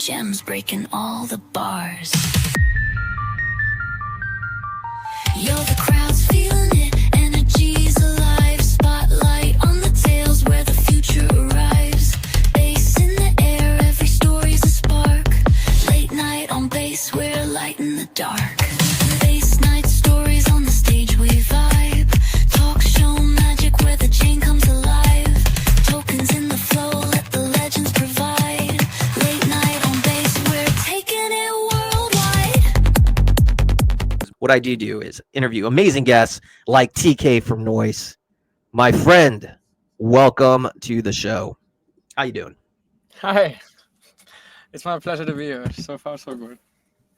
gems breaking all the bars. Yo, the crowd's feeling it, energy's alive. Spotlight on the tails where the future arrives. Bass in the air, every story's a spark. Late night on bass, we're light in the dark. Bass night stories on the stage, we vibe. Talk show magic where the chain comes alive. Tokens in the flow, let the legends provide. Late night on bass, we're taking it worldwide. What I do is interview amazing guests like TK from Noice. My friend, welcome to the show. How you doing? Hi, it's my pleasure to be here. So far, so good.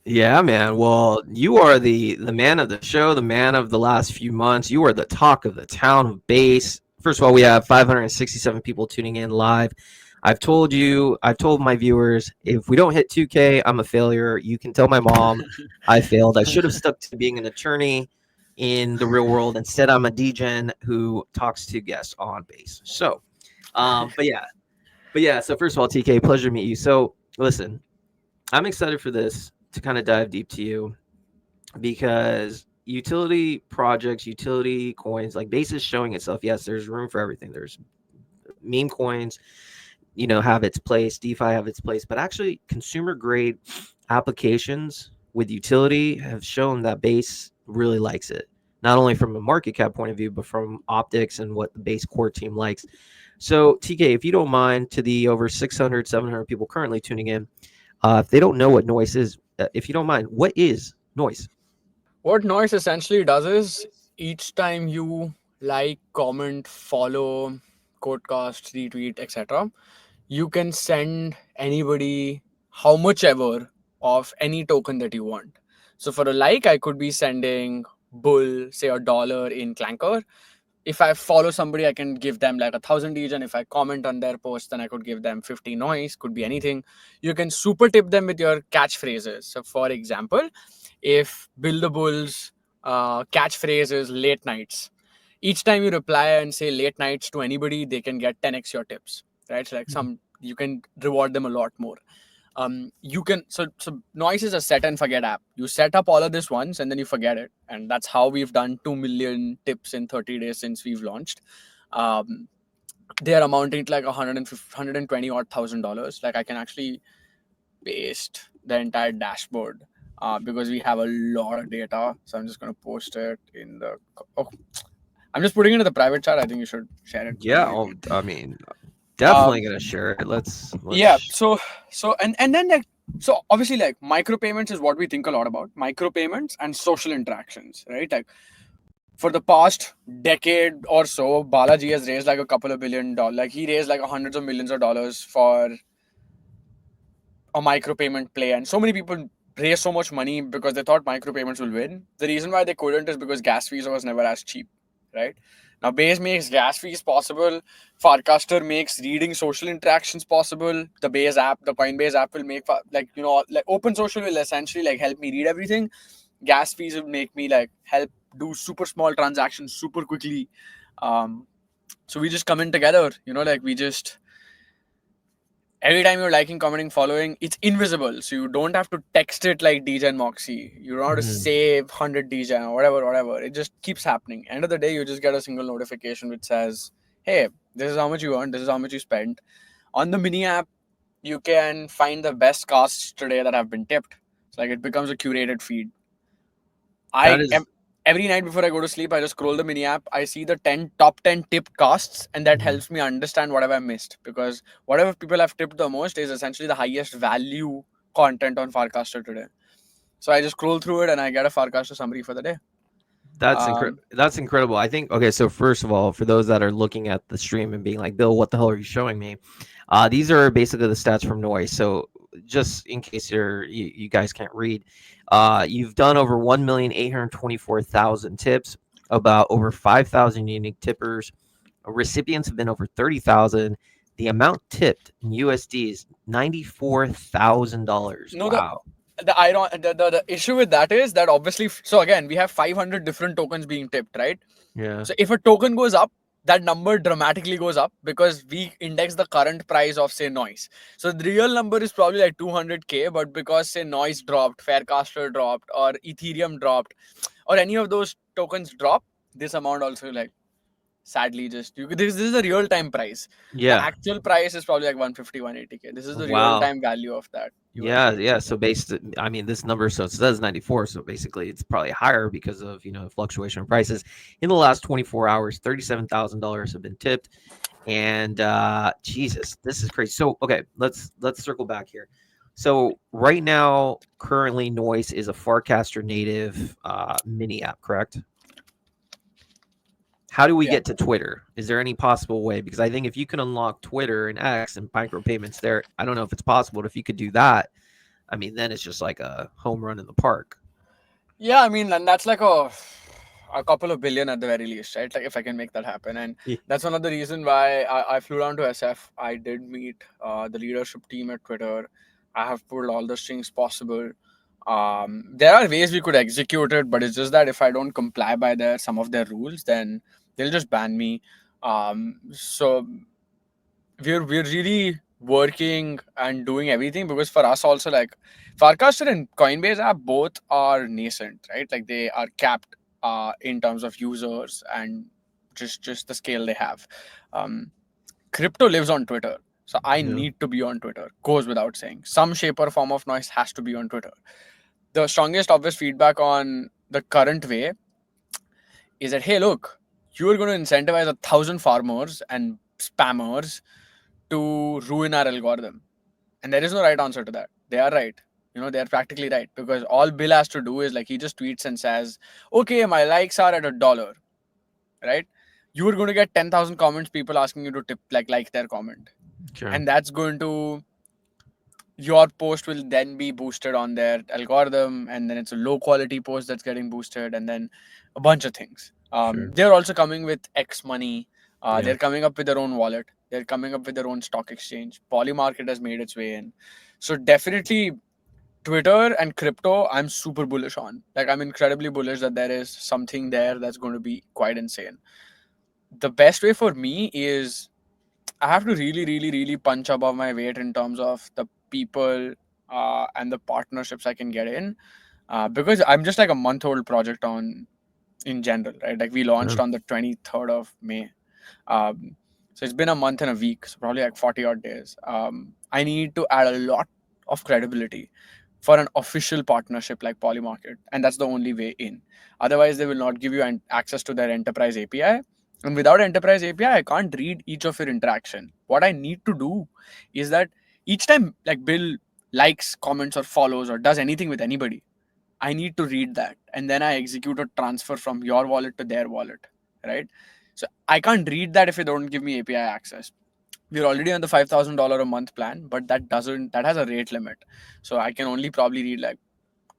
Yeah, man. Well, you are the man of the show, the man of the last few months. You are the talk of the town of bass. First of all, we have 567 people tuning in live. I've told my viewers, if we don't hit 2K, I'm a failure. You can tell my mom I failed. I should have stuck to being an attorney in the real world. Instead, I'm a DJ who talks to guests on bass. So, but yeah. So first of all, TK, pleasure to meet you. So listen, I'm excited for this to kind of dive deep to you because utility projects, utility coins, like bass is showing itself. Yes, there's room for everything. There's meme coins, have its place, DeFi have its place, but actually consumer grade applications with utility have shown that bass really likes it, not only from a market cap point of view, but from optics and what the bass core team likes. So TK, if you don't mind, to the over 600, 700 people currently tuning in, if they don't know what Noice is, if you don't mind, what is Noice? What Noise essentially does is each time you like, comment, follow, codecast, retweet, etc., you can send anybody how much ever of any token that you want. So for a like, I could be sending Bull, say $1 in Clanker. If I follow somebody, I can give them like 1,000 each, and if I comment on their post, then I could give them 50 Noise. Could be anything. You can super tip them with your catchphrases. So for example, if Bill the Bull's catchphrase is late nights, each time you reply and say late nights to anybody, they can get 10x your tips, right? So like you can reward them a lot more. You can so Noise is a set and forget app. You set up all of this once and then you forget it, and that's how we've done 2 million tips in 30 days since we've launched. They're amounting to like $120 odd $1,000. Like I can actually paste the entire dashboard because we have a lot of data. So I'm just gonna post it in the. I'm just putting it in the private chat. I think you should share it. Yeah, I mean, definitely gonna share it. Let's yeah. So and then like so obviously like micropayments is what we think a lot about. Micropayments and social interactions, right? Like for the past decade or so, Balaji has raised like a couple of $1 billion. Like he raised like hundreds of millions of dollars for a micropayment play, and so many people raised so much money because they thought micropayments will win. The reason why they couldn't is because gas fees was never as cheap, right? Now Base makes gas fees possible. Farcaster makes reading social interactions possible. The Base app, the Coinbase app will make like Open Social will essentially like help me read everything. Gas fees will make me like help do super small transactions super quickly. So we just come in together, like we just every time you're liking, commenting, following, it's invisible. So you don't have to text it like DJ and Moxie. You don't have to save 100 DJ or whatever. It just keeps happening. End of the day, you just get a single notification which says, hey, this is how much you earned. This is how much you spent. On the mini app, you can find the best casts today that have been tipped. It's like it becomes a curated feed. Every night before I go to sleep, I just scroll the mini app. I see the top 10 tipped casts, and that helps me understand what have I missed, because whatever people have tipped the most is essentially the highest value content on Farcaster today. So I just scroll through it and I get a Farcaster summary for the day. That's incredible. I think, okay, so first of all, for those that are looking at the stream and being like, Bill, what the hell are you showing me? These are basically the stats from Noice. So just in case you guys can't read, you've done over 1,824,000 tips, about over 5,000 unique tippers. Recipients have been over 30,000. The amount tipped in USD is $94,000. Wow. The issue with that is that obviously, so again, we have 500 different tokens being tipped, right? Yeah. So if a token goes up, that number dramatically goes up because we index the current price of say noise. So the real number is probably like 200k, but because say noise dropped, Farcaster dropped, or Ethereum dropped, or any of those tokens drop, this amount also like sadly just this is the real time price. The Yeah. actual price is probably like 150, 180k. This is the real Wow. time value of that Yeah, USDT. yeah. So based, I mean, this number, so it says 94. So basically, it's probably higher because of fluctuation in prices. In the last 24 hours, $37,000 have been tipped, and Jesus, this is crazy. So okay, let's circle back here. So right now, currently, Noise is a Farcaster native mini app, correct? How do we Yeah. get to Twitter? Is there any possible way? Because I think if you can unlock Twitter and X and micropayments there, I don't know if it's possible, but if you could do that, I mean, then it's just like a home run in the park. Yeah, I mean, and that's like a couple of billion at the very least, right? Like if I can make that happen, and Yeah. that's one of the reason why I flew down to SF. I did meet the leadership team at Twitter. I have pulled all the strings possible. There are ways we could execute it, but it's just that if I don't comply by some of their rules, then they'll just ban me. So we're really working and doing everything because for us also like Farcaster and Coinbase app both are nascent, right? Like they are capped in terms of users and just the scale they have. Um, Crypto lives on Twitter, so I Yeah. need to be on Twitter. Goes without saying. Some shape or form of noise has to be on Twitter. The strongest obvious feedback on the current way is that hey, look, you are going to incentivize 1,000 farmers and spammers to ruin our algorithm. And there is no right answer to that. They are right. They are practically right because all Bill has to do is like he just tweets and says, okay, my likes are at $1, right? You are going to get 10,000 comments, people asking you to tip like their comment. Sure. And that's going to, your post will then be boosted on their algorithm. And then it's a low quality post that's getting boosted and then a bunch of things. Sure. They're also coming with X money. Yeah. They're coming up with their own wallet. They're coming up with their own stock exchange. Polymarket has made its way in. So definitely Twitter and crypto, I'm super bullish on. Like I'm incredibly bullish that there is something there that's going to be quite insane. The best way for me is I have to really, really, really punch above my weight in terms of the people and the partnerships I can get in. Because I'm just like a month-old project on in general, right? Like we launched Yeah. on the 23rd of May. So it's been a month and a week, so probably like 40 odd days. I need to add a lot of credibility for an official partnership like Polymarket, and that's the only way in. Otherwise, they will not give you access to their enterprise API. And without enterprise API, I can't read each of your interaction. What I need to do is that each time like Bill likes, comments, or follows or does anything with anybody, I need to read that and then I execute a transfer from your wallet to their wallet, right? So I can't read that if they don't give me API access. We're already on the $5,000 a month plan, but that has a rate limit. So I can only probably read like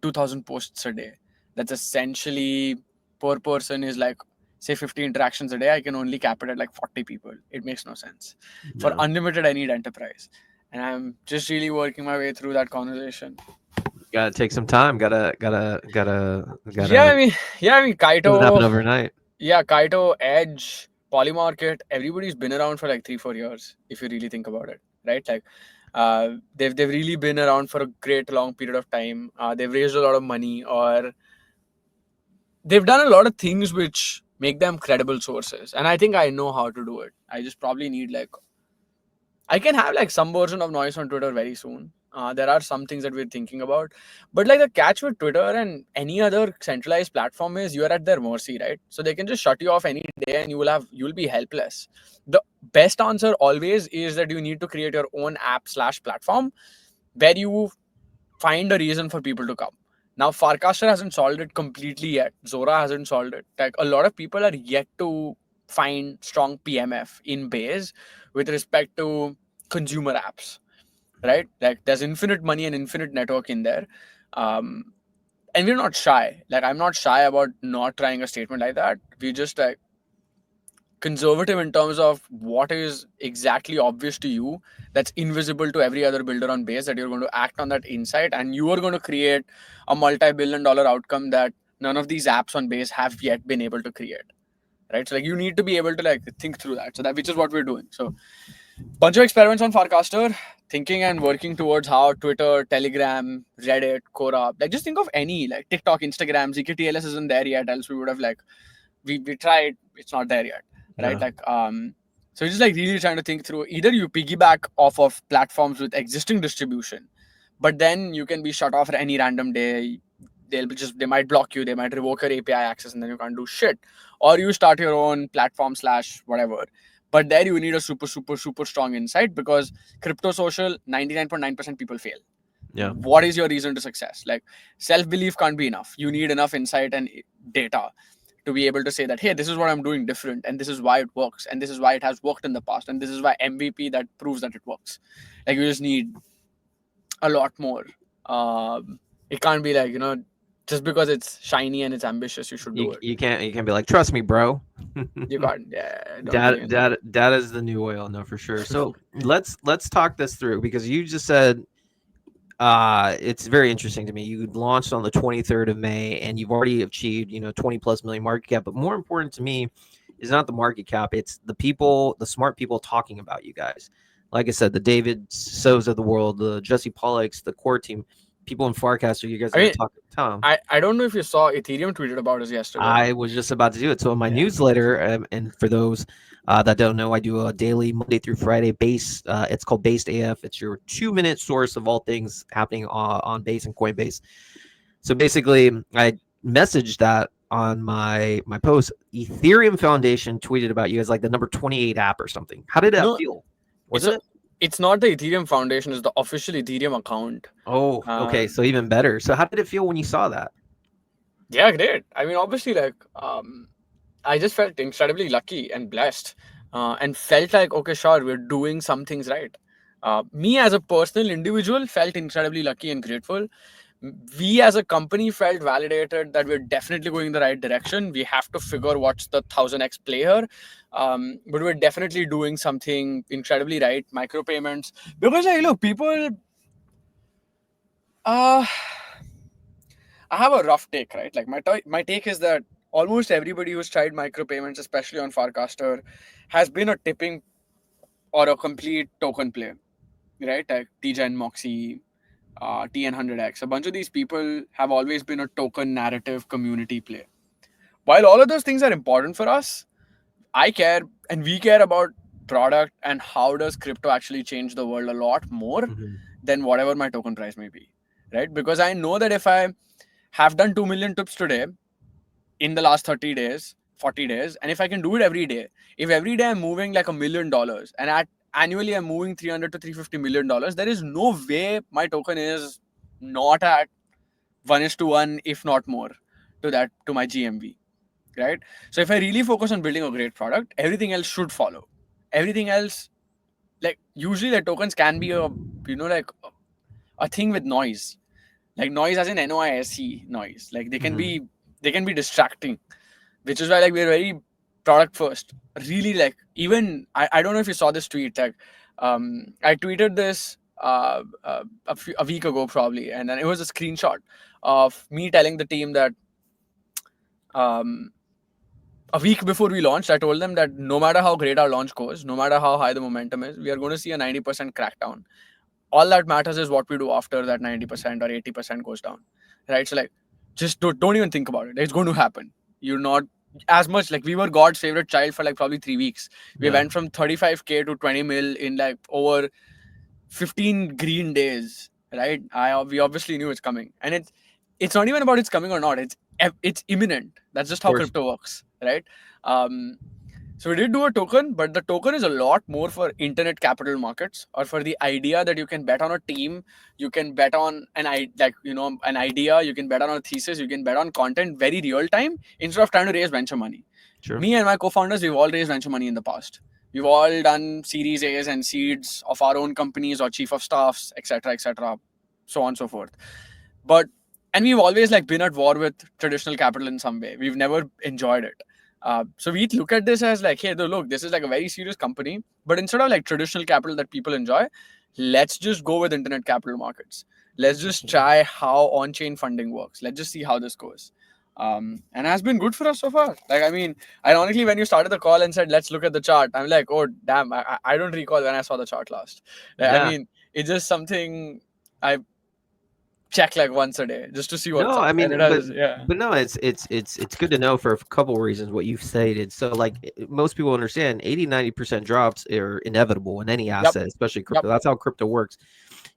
2,000 posts a day. That's essentially per person is like say 50 interactions a day. I can only cap it at like 40 people. It makes no sense. For Yeah. unlimited, I need enterprise. And I'm just really working my way through that conversation. Gotta take some time. Gotta. Yeah, I mean, Doesn't happen Kaito, overnight. Kaito, Edge, Polymarket, everybody's been around for like 3-4 years, if you really think about it, right? Like, they've really been around for a great long period of time. They've raised a lot of money, or they've done a lot of things which make them credible sources. And I think I know how to do it. I just probably need like I can have like some version of noise on Twitter very soon. There are some things that we're thinking about, but like the catch with Twitter and any other centralized platform is you are at their mercy, right? So they can just shut you off any day, and you'll be helpless. The best answer always is that you need to create your own app/platform where you find a reason for people to come. Now, Farcaster hasn't solved it completely yet. Zora hasn't solved it. Like a lot of people are yet to find strong PMF in base with respect to consumer apps, right? Like there's infinite money and infinite network in there. And we're not shy. Like I'm not shy about not trying a statement like that. We just like conservative in terms of what is exactly obvious to you that's invisible to every other builder on base, that you're going to act on that insight and you are going to create a multi-billion-dollar outcome that none of these apps on base have yet been able to create, right? So like you need to be able to like think through that. So that which is what we're doing. So bunch of experiments on Farcaster, thinking and working towards how Twitter, Telegram, Reddit, Quora, like just think of any like TikTok, Instagram, ZKTLS isn't there yet, else we would have like we tried, it's not there yet, right? Yeah. Like so just like really trying to think through, either you piggyback off of platforms with existing distribution, but then you can be shut off at any random day. They might block you, they might revoke your API access, and then you can't do shit. Or you start your own platform / whatever. But there you need a super strong insight, because crypto social 99.9% people fail. Yeah. What is your reason to success? Like self-belief can't be enough. You need enough insight and data to be able to say that, hey, this is what I'm doing different, and this is why it works, and this is why it has worked in the past, and this is why MVP that proves that it works. Like you just need a lot more. It can't be like, just because it's shiny and it's ambitious, you should do it. You can't be like, trust me, bro. You can't. Yeah. Don't Data is the new oil, no, for sure. So let's talk this through, because you just said it's very interesting to me. You launched on the 23rd of May, and you've already achieved 20 plus million market cap. But more important to me is not the market cap; it's the people, the smart people talking about you guys. Like I said, the David So's of the world, the Jesse Pollacks, the core team, people in Farcaster. You guys are talking. Tom, I don't know if you saw Ethereum tweeted about us yesterday. I was just about to do it. So in my newsletter, and for those that don't know, I do a daily Monday through Friday base. It's called Based AF. It's your 2-minute source of all things happening on Base and Coinbase. So basically, I messaged that on my post. Ethereum Foundation tweeted about you as like the number 28 app or something. How did that feel? Was it? It's not the Ethereum Foundation, it's the official Ethereum account. Oh, okay. So even better. So how did it feel when you saw that? Yeah, great. I mean, obviously, like, I just felt incredibly lucky and blessed, and felt like, okay, sure, we're doing some things right. Me as a personal individual felt incredibly lucky and grateful. We as a company felt validated that we're definitely going in the right direction. We have to figure what's the 1000x play here. But we're definitely doing something incredibly right. Micropayments. Because like, look, people I have a rough take, right? Like my take is that almost everybody who's tried micropayments, especially on Farcaster, has been a tipping or a complete token play, right? Like TGen, Moxie, TN100X. A bunch of these people have always been a token narrative community play. While all of those things are important for us, I care and we care about product and how does crypto actually change the world a lot more than whatever my token price may be, right? Because I know that if I have done 2 million tips today in the last 30 days, 40 days, and if I can do it every day, if every day I'm moving like $1 million and annually I'm moving $300 to $350 million, there is no way my token is not at 1:1, if not more, to my GMV, right? So if I really focus on building a great product, everything else should follow. Everything else, like usually the tokens can be a thing with noise, like noise as in NOISE noise. Like they can be distracting, which is why like we're very product first. Really, like even I don't know if you saw this tweet. Like I tweeted this a week ago probably, and then it was a screenshot of me telling the team that a week before we launched, I told them that no matter how great our launch goes, no matter how high the momentum is, we are going to see a 90% crackdown. All that matters is what we do after that 90% or 80% goes down, right? So like, just don't even think about it. It's going to happen. You're not as much like we were God's favorite child for like probably 3 weeks. We went from 35K to 20 mil in like over 15 green days, right? We obviously knew it's coming, and it's not even about it's coming or not. It's imminent. That's just how crypto works, right? So we did do a token, but the token is a lot more for internet capital markets, or for the idea that you can bet on a team, you can bet on an idea, you can bet on a thesis, you can bet on content very real time instead of trying to raise venture money. Sure. Me and my co-founders, we've all raised venture money in the past. We've all done Series A's and seeds of our own companies or chief of staffs, etc., so on and so forth. And we've always like been at war with traditional capital in some way. We've never enjoyed it. So we look at this as like, hey, look, this is like a very serious company, but instead of like traditional capital that people enjoy, let's just go with internet capital markets. Let's just try how on-chain funding works. Let's just see how this goes. And has been good for us so far. Like, I mean, ironically, when you started the call and said, let's look at the chart, I'm like, oh, damn, I don't recall when I saw the chart last. Like, I Yeah. mean, it's just something I check like once a day just to see what's No, up. I And it mean, has, yeah. but no, it's good to know for a couple reasons what you've stated. So like most people understand 80-90% drops are inevitable in any Yep. asset, especially Yep. crypto. That's how crypto works.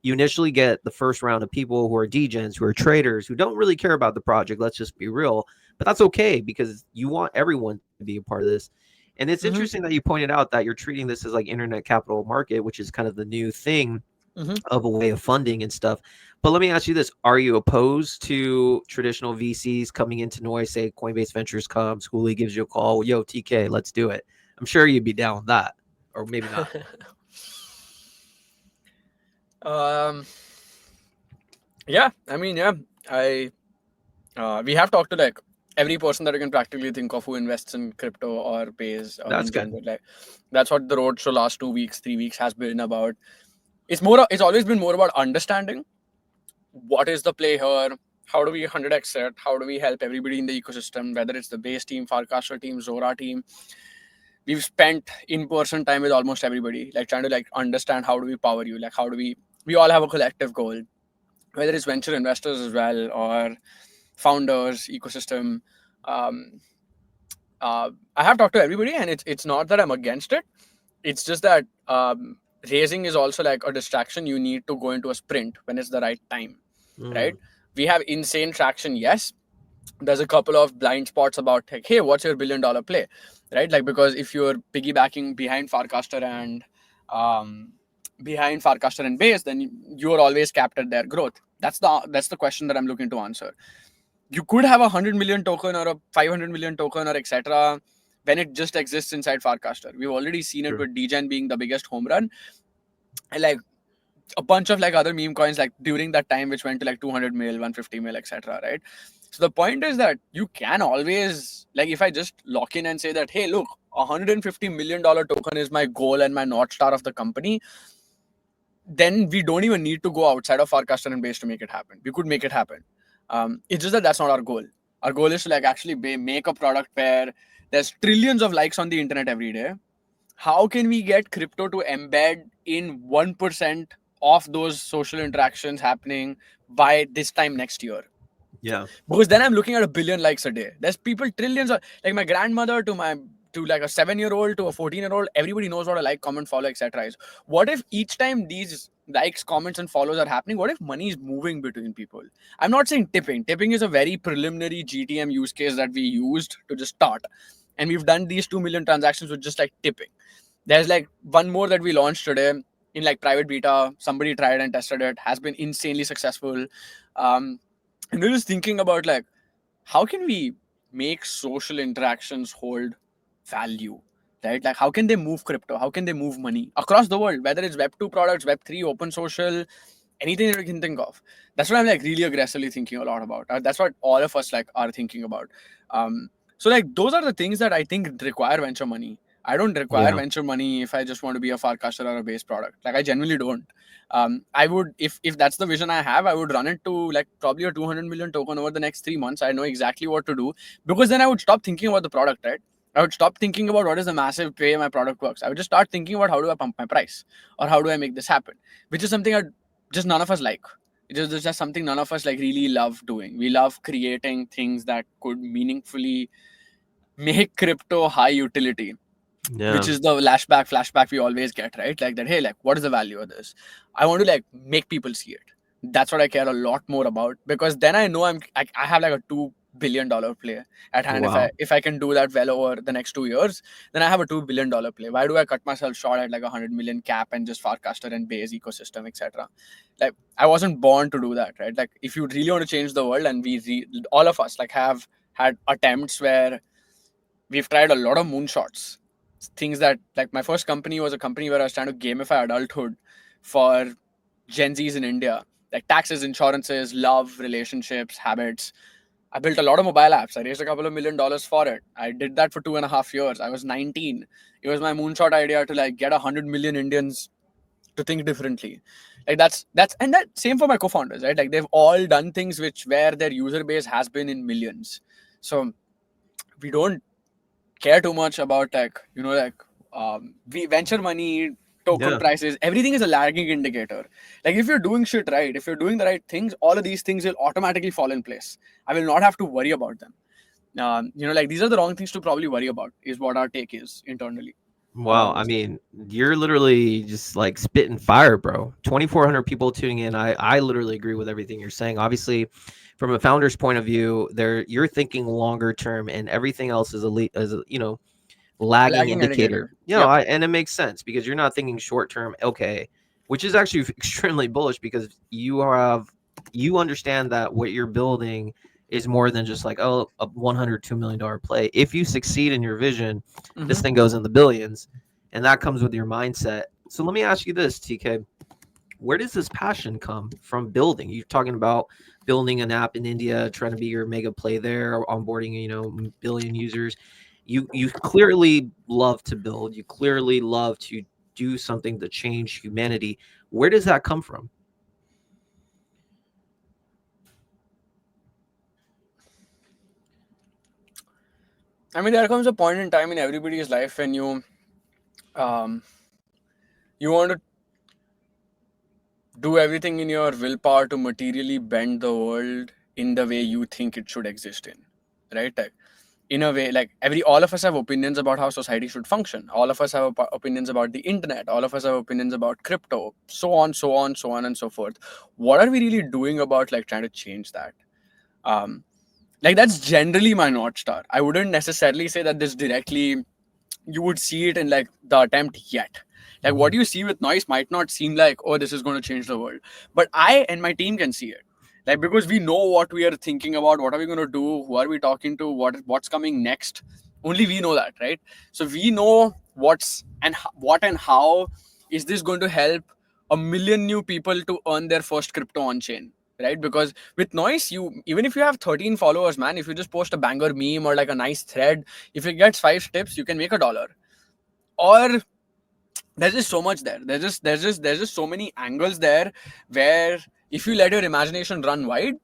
You initially get the first round of people who are degens, who are traders, who don't really care about the project. Let's just be real. But that's okay because you want everyone to be a part of this. And it's Mm-hmm. interesting that you pointed out that you're treating this as like internet capital market, which is kind of the new thing Mm-hmm. of a way of funding and stuff. But let me ask you this. Are you opposed to traditional VCs coming into noise? Say Coinbase Ventures comes, Hooli gives you a call. Yo, TK, let's do it. I'm sure you'd be down with that. Or maybe not. Yeah, I mean, yeah, we have talked to like every person that you can practically think of who invests in crypto or pays or That's in good. general. Like, that's what the roadshow last 2 weeks, 3 weeks has been about. It's always been more about understanding what is the play here, how do we 100x it, how do we help everybody in the ecosystem, whether it's the base team, Farcaster team, Zora team. We've spent in-person time with almost everybody, like trying to like understand how do we power you, like how do we all have a collective goal, whether it's venture investors as well or founders, ecosystem. Um, I have talked to everybody, and it's not that I'm against it. It's just that raising is also like a distraction. You need to go into a sprint when it's the right time, right? Mm, We have insane traction, yes. There's a couple of blind spots about like, hey, what's your $1 billion play, right? Like, because if you're piggybacking behind Farcaster and Base, then you're always capped at their growth. That's the question that I'm looking to answer. You could have 100 million token or a 500 million token or etc. when it just exists inside Farcaster. We've already seen it true. with DGen being the biggest home run, and like a bunch of like other meme coins like during that time which went to like 200 mil, 150 mil, etc. Right? So the point is that you can always, like, if I just lock in and say that, hey, look, $150 million token is my goal and my north star of the company, then we don't even need to go outside of Farcaster and Base to make it happen. We could make it happen. It's just that that's not our goal. Our goal is to like actually make a product where there's trillions of likes on the internet every day. How can we get crypto to embed in 1% of those social interactions happening by this time next year? Yeah. Because then I'm looking at 1 billion likes a day. There's people, trillions of, like my grandmother to like a 7-year-old to a 14-year-old, everybody knows what a like, comment, follow, etc. is. What if each time these likes, comments, and follows are happening, what if money is moving between people? I'm not saying tipping. Tipping is a very preliminary GTM use case that we used to just start. And we've done these 2 million transactions with just like tipping. There's like one more that we launched today in like private beta. Somebody tried and tested it, has been insanely successful. And we're just thinking about like, how can we make social interactions hold value, right? Like, how can they move crypto? How can they move money across the world, whether it's Web2 products, Web3, open social, anything that we can think of? That's what I'm like really aggressively thinking a lot about. That's what all of us like are thinking about. So like those are the things that I think require venture money. I don't require Yeah. venture money if I just want to be a Farcaster or a base product. Like, I genuinely don't. I would, if that's the vision I have, I would run it to like probably a 200 million token over the next 3 months. I know exactly what to do, because then I would stop thinking about the product, right? I would stop thinking about what is the massive way my product works. I would just start thinking about how do I pump my price, or how do I make this happen, which is something just none of us like. It's just something none of us like really love doing. We love creating things that could meaningfully make crypto high utility, Yeah. which is the flashback we always get, right? Like that, hey, like, what is the value of this? I want to like make people see it. That's what I care a lot more about, because then I know I have like a $2 billion play at hand. Wow. If I can do that well over the next 2 years, then I have a $2 billion play. Why do I cut myself short at like 100 million cap and just Farcaster and Base ecosystem, etc.? Like, I wasn't born to do that, right? Like, if you really want to change the world, and all of us like have had attempts where we've tried a lot of moonshots, things that, like, my first company was a company where I was trying to gamify adulthood for Gen Zs in India, like taxes, insurances, love, relationships, habits. I built a lot of mobile apps. I raised a couple of $1 million for it. I did that for 2.5 years. I was 19. It was my moonshot idea to like get 100 million Indians to think differently. Like, that's and that same for my co-founders, right? Like, they've all done things where their user base has been in millions. So we don't care too much about we venture money, token Yeah. prices, everything is a lagging indicator. Like if you're doing shit right, if you're doing the right things, all of these things will automatically fall in place. I will not have to worry about them. These are the wrong things to probably worry about, is what our take is internally. Wow, I mean, you're literally just like spitting fire, bro. 2,400 people tuning in. I literally agree with everything you're saying. Obviously, from a founder's point of view, you're thinking longer term, and everything else is lagging Lagging indicator. indicator. Yep. And it makes sense because you're not thinking short term. Okay, which is actually extremely bullish because you understand that what you're building is more than just like, oh, a $102 million play. If you succeed in your vision, this thing goes in the billions, and that comes with your mindset. So let me ask you this, TK. Where does this passion come from building? You're talking about building an app in India, trying to be your mega play there, onboarding, billion users. You clearly love to build. You clearly love to do something to change humanity. Where does that come from? I mean, there comes a point in time in everybody's life when um, you want to do everything in your willpower to materially bend the world in the way you think it should exist in, right? Like, in a way, like all of us have opinions about how society should function. All of us have opinions about the internet. All of us have opinions about crypto, so on, so on, so on, and so forth. What are we really doing about like trying to change that? Like that's generally my North Star. I wouldn't necessarily say that this directly you would see it in like the attempt yet. Like what you see with Noise might not seem like, oh, this is going to change the world, but I and my team can see it, like because we know what we are thinking about, what are we going to do, who are we talking to, what's coming next. Only we know that, right? So we know what and how is this going to help a million new people to earn their first crypto on chain, right? Because with Noise, even if you have 13 followers, man, if you just post a banger meme or like a nice thread, if it gets 5 tips, you can make $1. Or there's just so much there. There's just so many angles there where if you let your imagination run wide,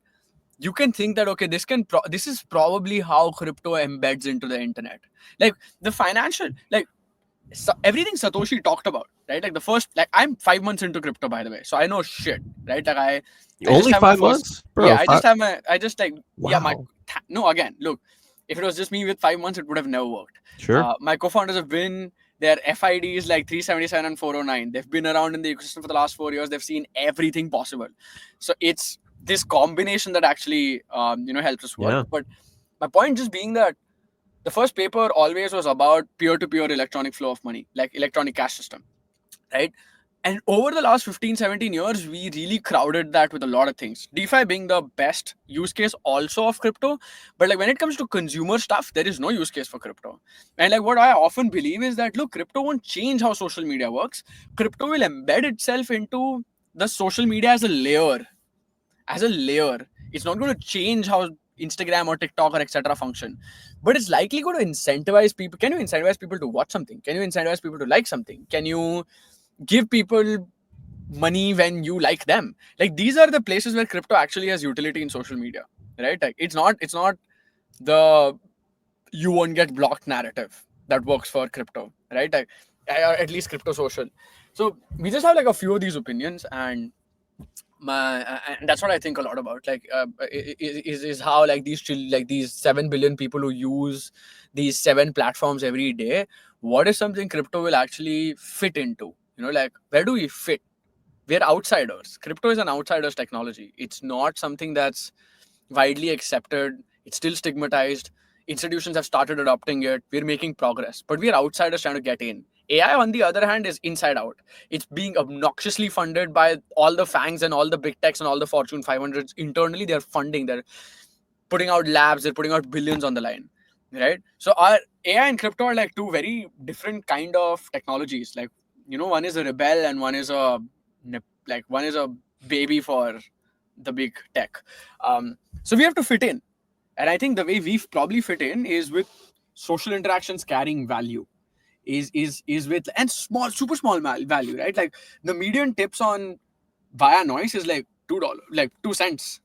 you can think that okay, this is probably how crypto embeds into the internet. Like the financial, like everything Satoshi talked about, right? Like the first, like I'm 5 months into crypto, by the way, so I know shit, right? Like I just Only have my 5 months, first, bro. yeah, I just like, yeah, Wow. no, again, look, if it was just me with 5 months, it would have never worked. Sure. My co-founders have been, their FIDs like 377 and 409. They've been around in the ecosystem for the last 4 years. They've seen everything possible. So it's this combination that actually, helps us work. Yeah. But my point just being that the first paper always was about peer-to-peer electronic flow of money, like electronic cash system, right? And over the last 15, 17 years, we really crowded that with a lot of things. DeFi being the best use case also of crypto. But like when it comes to consumer stuff, there is no use case for crypto. And like what I often believe is that, look, crypto won't change how social media works. Crypto will embed itself into the social media as a layer. As a layer. It's not going to change how Instagram or TikTok or etc. function. But it's likely going to incentivize people. Can you incentivize people to watch something? Can you incentivize people to like something? Can you give people money when you like them? Like these are the places where crypto actually has utility in social media, right? Like it's not the you won't get blocked narrative that works for crypto, right? Like, or at least crypto social. So we just have like a few of these opinions, and and that's what I think a lot about. Like, is how like these 7 billion people who use these 7 platforms every day. What is something crypto will actually fit into? Like where do we fit? We're outsiders. Crypto is an outsider's technology. It's not something that's widely accepted. It's still stigmatized. Institutions have started adopting it. We're making progress, but we're outsiders trying to get in. AI, on the other hand, is inside out. It's being obnoxiously funded by all the fangs and all the big techs and all the Fortune 500s. Internally, they're funding. They're putting out labs. They're putting out billions on the line, right? So our AI and crypto are like two very different kind of technologies. Like, one is a rebel and one is a baby for the big tech. So we have to fit in. And I think the way we probably fit in is with social interactions carrying value. Is with and super small value, right? Like the median tips on via Noise is like $2, like 2 cents.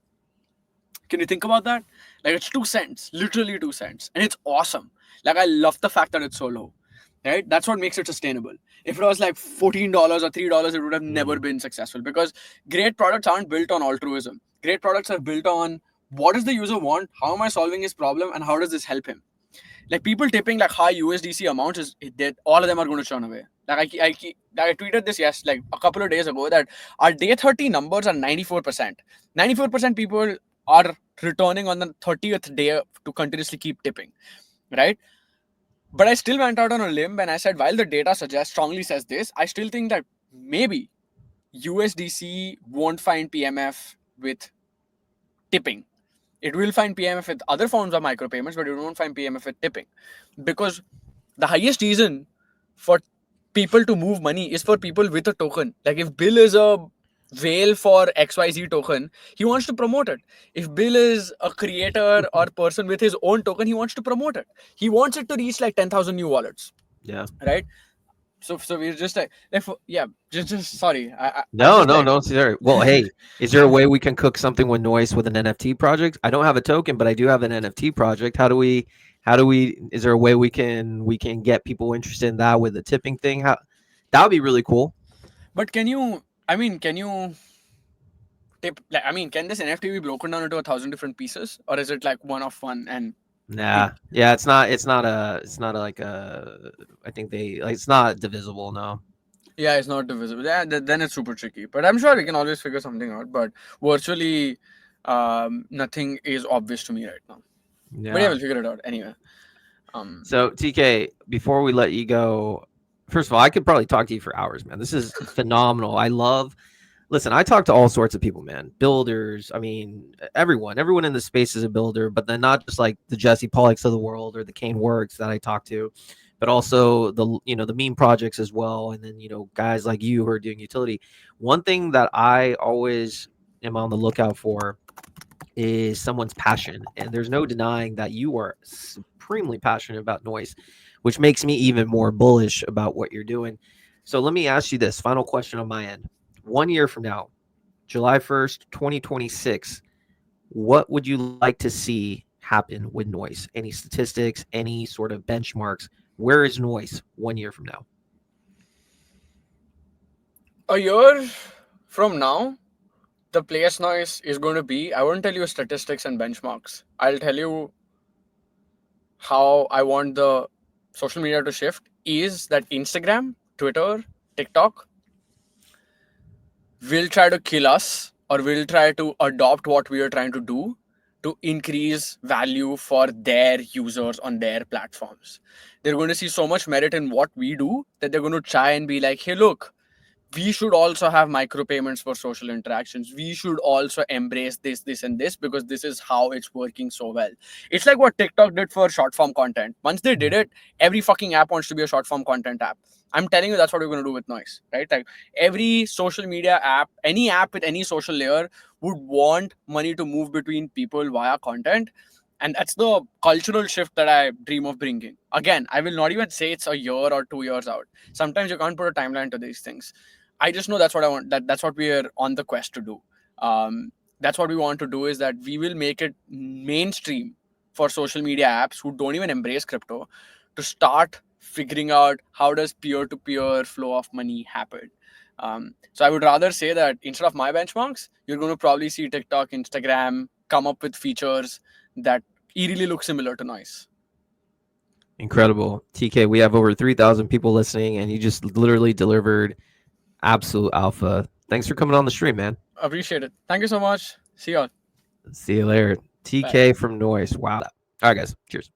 Can you think about that? Like it's 2 cents, literally 2 cents, and it's awesome. Like I love the fact that it's so low. Right? That's what makes it sustainable. If it was like $14 or $3, it would have never been successful because great products aren't built on altruism. Great products are built on what does the user want, how am I solving his problem, and how does this help him? Like people tipping like high USDC amounts is that all of them are going to churn away. Like I tweeted this like a couple of days ago that our day 30 numbers are 94%. 94% people are returning on the 30th day to continuously keep tipping, right? But I still went out on a limb and I said, while the data strongly says this, I still think that maybe USDC won't find PMF with tipping. It will find PMF with other forms of micropayments, but it won't find PMF with tipping. Because the highest reason for people to move money is for people with a token. Like if Bill is a whale for XYZ token, he wants to promote it. If Bill is a creator or person with his own token, he wants to promote it. He wants it to reach like 10,000 new wallets. Yeah. Right? So we're just like yeah, just sorry. No, sorry. Well, hey, is there a way we can cook something with Noice with an NFT project? I don't have a token, but I do have an NFT project. How do we? Is there a way we can get people interested in that with the tipping thing? How that would be really cool. But can you tip? Like, I mean, can this NFT be broken down into 1,000 different pieces, or is it like one of one and? Nah, yeah, it's not like I think it's not divisible. No. Yeah, it's not divisible. Yeah, then it's super tricky. But I'm sure we can always figure something out. But virtually, nothing is obvious to me right now. Yeah. But yeah, we'll figure it out anyway. So TK, before we let you go, first of all, I could probably talk to you for hours, man. This is phenomenal. Listen, I talk to all sorts of people, man. Builders, I mean, everyone in the space is a builder, but then not just like the Jesse Pollocks of the world or the Kane Works that I talk to, but also the meme projects as well. And then, guys like you who are doing utility. One thing that I always am on the lookout for is someone's passion. And there's no denying that you are supremely passionate about Noice, which makes me even more bullish about what you're doing. So let me ask you this final question on my end. 1 year from now, July 1st, 2026, what would you like to see happen with Noice? Any statistics, any sort of benchmarks? Where is Noice 1 year from now? A year from now, the place Noice is going to be, I won't tell you statistics and benchmarks. I'll tell you how I want the social media to shift is that Instagram, Twitter, TikTok will try to kill us or will try to adopt what we are trying to do to increase value for their users on their platforms. They're going to see so much merit in what we do that they're going to try and be like, hey, look, we should also have micropayments for social interactions. We should also embrace this, and this because this is how it's working so well. It's like what TikTok did for short form content. Once they did it, every fucking app wants to be a short form content app. I'm telling you, that's what we're going to do with Noice, right? Like every social media app, any app with any social layer would want money to move between people via content. And that's the cultural shift that I dream of bringing. Again, I will not even say it's a year or 2 years out. Sometimes you can't put a timeline to these things. I just know that's what I want. That's what we are on the quest to do. That's what we want to do is that we will make it mainstream for social media apps who don't even embrace crypto to start figuring out how does peer-to-peer flow of money happen. So I would rather say that instead of my benchmarks, you're going to probably see TikTok, Instagram come up with features that eerily look similar to Noice. Incredible. TK, we have over 3,000 people listening, and you just literally delivered absolute alpha. Thanks for coming on the stream, man. Appreciate it. Thank you so much. See y'all. See you later. TK Bye. From Noice. Wow. All right, guys. Cheers.